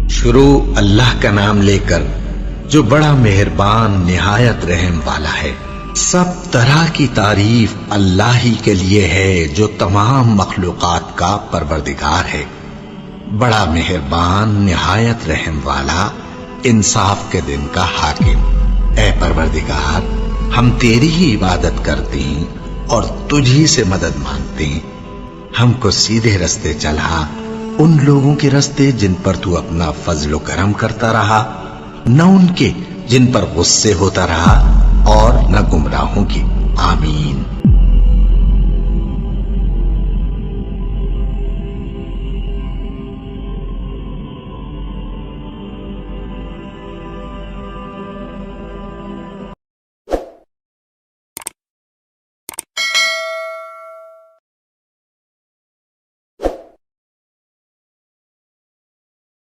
شروع اللہ کا نام لے کر جو بڑا مہربان نہایت رحم والا ہے۔ سب طرح کی تعریف اللہ ہی کے لیے ہے جو تمام مخلوقات کا پروردگار ہے، بڑا مہربان نہایت رحم والا، انصاف کے دن کا حاکم۔ اے پروردگار، ہم تیری ہی عبادت کرتے ہیں اور تجھی سے مدد مانگتے ہیں۔ ہم کو سیدھے رستے چلا، ان لوگوں کے رستے جن پر تو اپنا فضل و کرم کرتا رہا، نہ ان کے جن پر غصے ہوتا رہا، اور نہ گمراہوں کی۔ آمین۔